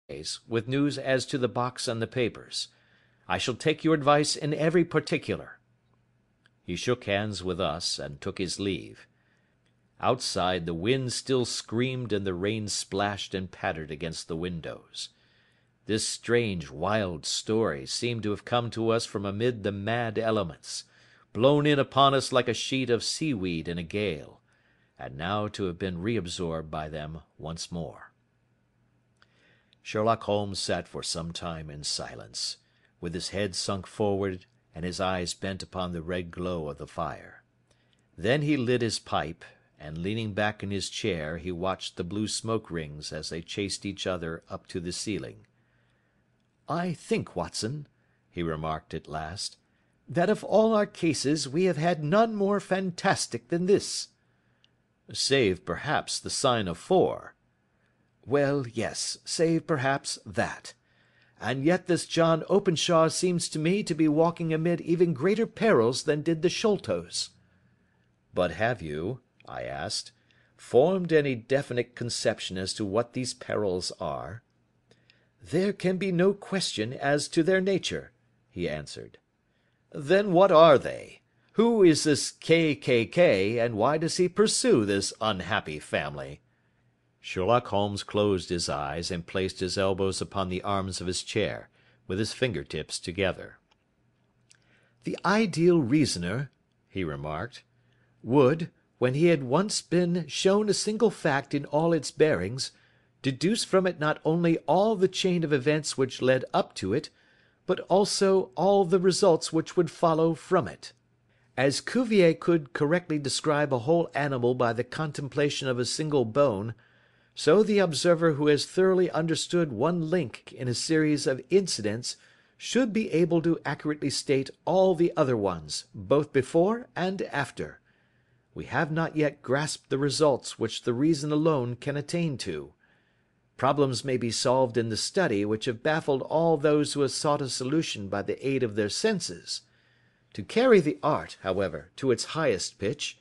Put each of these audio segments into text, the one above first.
days, with news as to the box and the papers. I shall take your advice in every particular." He shook hands with us and took his leave. Outside the wind still screamed and the rain splashed and pattered against the windows. This strange, wild story seemed to have come to us from amid the mad elements, blown in upon us like a sheet of seaweed in a gale, and now to have been reabsorbed by them once more. Sherlock Holmes sat for some time in silence, with his head sunk forward and his eyes bent upon the red glow of the fire. Then he lit his pipe, and leaning back in his chair he watched the blue smoke rings as they chased each other up to the ceiling. "I think, Watson," he remarked at last, "that of all our cases we have had none more fantastic than this." "Save, perhaps, the sign of 4. "Well, yes, save, perhaps, that. And yet this John Openshaw seems to me to be walking amid even greater perils than did the Sholtos." "But have you," I asked, "formed any definite conception as to what these perils are?" "There can be no question as to their nature," he answered. "Then what are they? Who is this K., and why does he pursue this unhappy family?" Sherlock Holmes closed his eyes and placed his elbows upon the arms of his chair, with his fingertips together. "The ideal reasoner," he remarked, "would, when he had once been shown a single fact in all its bearings, deduce from it not only all the chain of events which led up to it, but also all the results which would follow from it. As Cuvier could correctly describe a whole animal by the contemplation of a single bone, so the observer who has thoroughly understood one link in a series of incidents should be able to accurately state all the other ones, both before and after. We have not yet grasped the results which the reason alone can attain to. Problems may be solved in the study which have baffled all those who have sought a solution by the aid of their senses. To carry the art, however, to its highest pitch,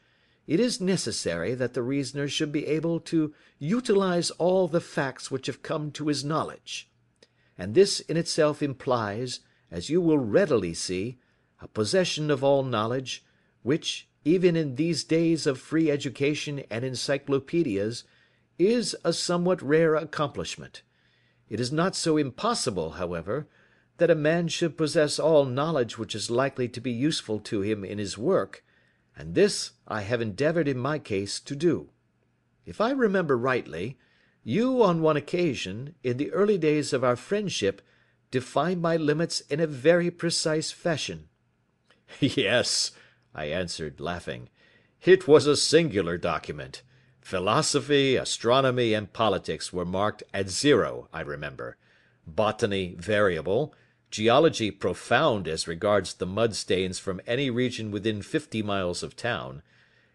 it is necessary that the reasoner should be able to utilize all the facts which have come to his knowledge. And this in itself implies, as you will readily see, a possession of all knowledge, which, even in these days of free education and encyclopedias, is a somewhat rare accomplishment. It is not so impossible, however, that a man should possess all knowledge which is likely to be useful to him in his work, and this I have endeavoured in my case to do. If I remember rightly, you on one occasion, in the early days of our friendship, defined my limits in a very precise fashion." "Yes," I answered, laughing, "it was a singular document. Philosophy, astronomy, and politics were marked at 0, I remember. Botany variable, geology profound as regards the mud stains from any region within 50 miles of town,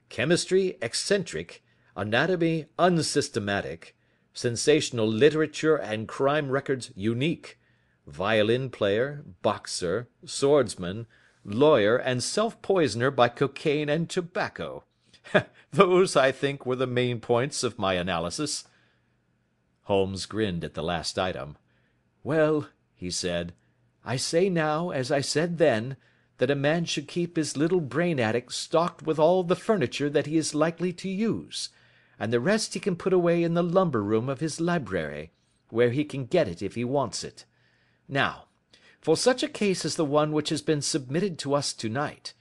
chemistry eccentric, anatomy unsystematic, sensational literature and crime records unique, violin player, boxer, swordsman, lawyer, and self-poisoner by cocaine and tobacco. Those, I think, were the main points of my analysis." Holmes grinned at the last item. "Well," he said, "I say now, as I said then, that a man should keep his little brain attic stocked with all the furniture that he is likely to use, and the rest he can put away in the lumber room of his library, where he can get it if he wants it. Now, for such a case as the one which has been submitted to us tonight,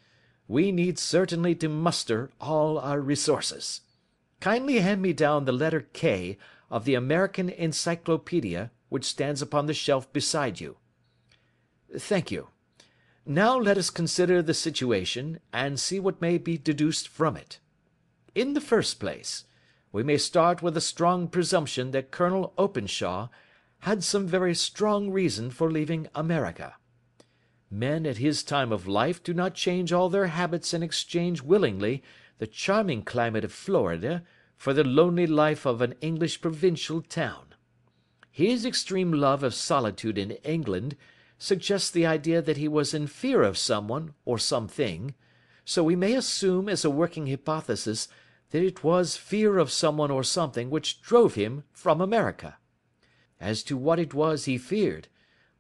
we need certainly to muster all our resources. Kindly hand me down the letter K of the American Encyclopedia which stands upon the shelf beside you. Thank you. Now let us consider the situation, and see what may be deduced from it. In the first place, we may start with a strong presumption that Colonel Openshaw had some very strong reason for leaving America. Men at his time of life do not change all their habits and exchange willingly the charming climate of Florida for the lonely life of an English provincial town. His extreme love of solitude in England suggests the idea that he was in fear of someone or something, so we may assume as a working hypothesis that it was fear of someone or something which drove him from America. As to what it was he feared,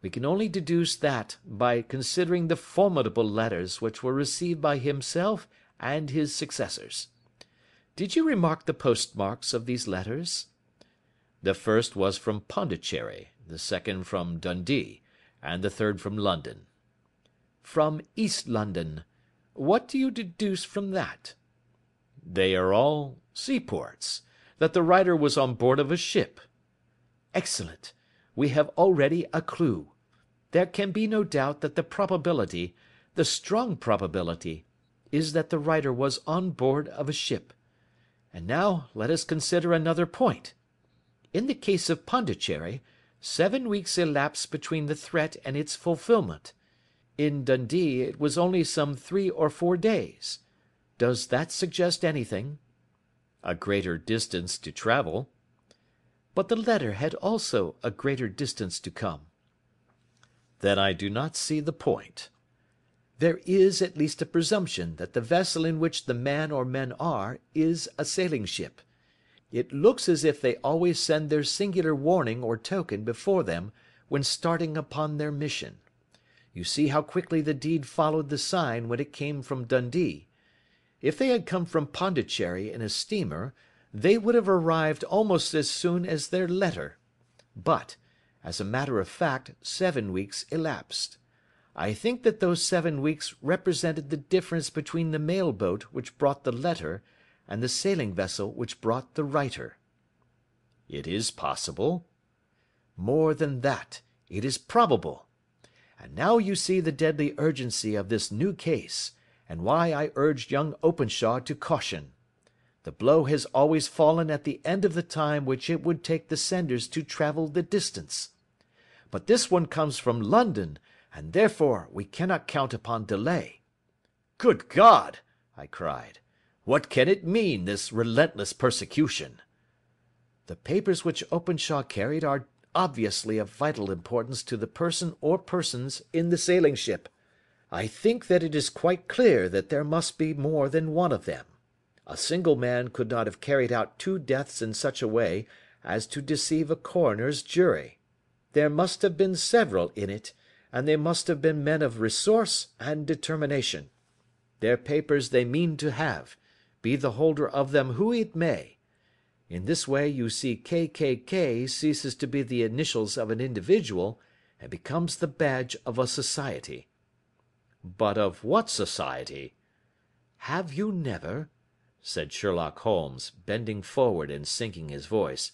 we can only deduce that by considering the formidable letters which were received by himself and his successors. Did you remark the postmarks of these letters? The first was from Pondicherry, the second from Dundee, and the third from London. From East London. What do you deduce from that? They are all seaports, that the writer was on board of a ship. Excellent. We have already a clue. There can be no doubt that the probability, the strong probability, is that the writer was on board of a ship. And now let us consider another point. In the case of Pondicherry, 7 weeks elapsed between the threat and its fulfilment. In Dundee it was only some 3 or 4 days. Does that suggest anything? A greater distance to travel. But the letter had also a greater distance to come. Then I do not see the point. There is at least a presumption that the vessel in which the man or men are is a sailing ship. It looks as if they always send their singular warning or token before them when starting upon their mission. You see how quickly the deed followed the sign when it came from Dundee. If they had come from Pondicherry in a steamer, they would have arrived almost as soon as their letter. But, as a matter of fact, 7 weeks elapsed. I think that those 7 weeks represented the difference between the mail boat which brought the letter and the sailing vessel which brought the writer. It is possible. More than that, it is probable. And now you see the deadly urgency of this new case, and why I urged young Openshaw to caution. The blow has always fallen at the end of the time which it would take the senders to travel the distance. But this one comes from London, and therefore we cannot count upon delay. Good God! I cried. What can it mean, this relentless persecution? The papers which Openshaw carried are obviously of vital importance to the person or persons in the sailing ship. I think that it is quite clear that there must be more than one of them. A single man could not have carried out 2 deaths in such a way as to deceive a coroner's jury. There must have been several in it, and they must have been men of resource and determination. Their papers they mean to have, be the holder of them who it may. In this way you see KKK ceases to be the initials of an individual and becomes the badge of a society. But of what society? Have you never, said Sherlock Holmes, bending forward and sinking his voice,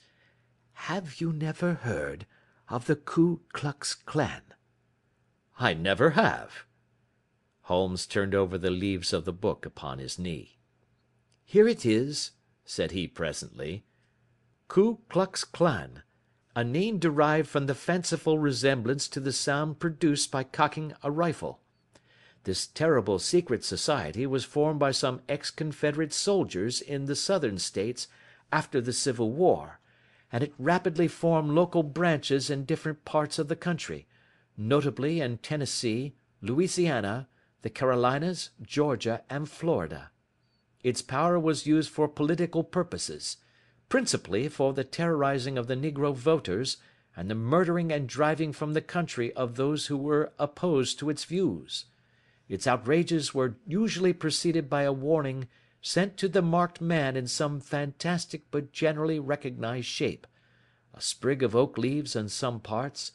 have you never heard of the Ku Klux Klan? I never have. Holmes turned over the leaves of the book upon his knee. Here it is, said he presently. Ku Klux Klan, a name derived from the fanciful resemblance to the sound produced by cocking a rifle. This terrible secret society was formed by some ex-Confederate soldiers in the Southern States after the Civil War, and it rapidly formed local branches in different parts of the country, notably in Tennessee, Louisiana, the Carolinas, Georgia, and Florida. Its power was used for political purposes, principally for the terrorizing of the negro voters and the murdering and driving from the country of those who were opposed to its views. Its outrages were usually preceded by a warning sent to the marked man in some fantastic but generally recognized shape, a sprig of oak leaves in some parts,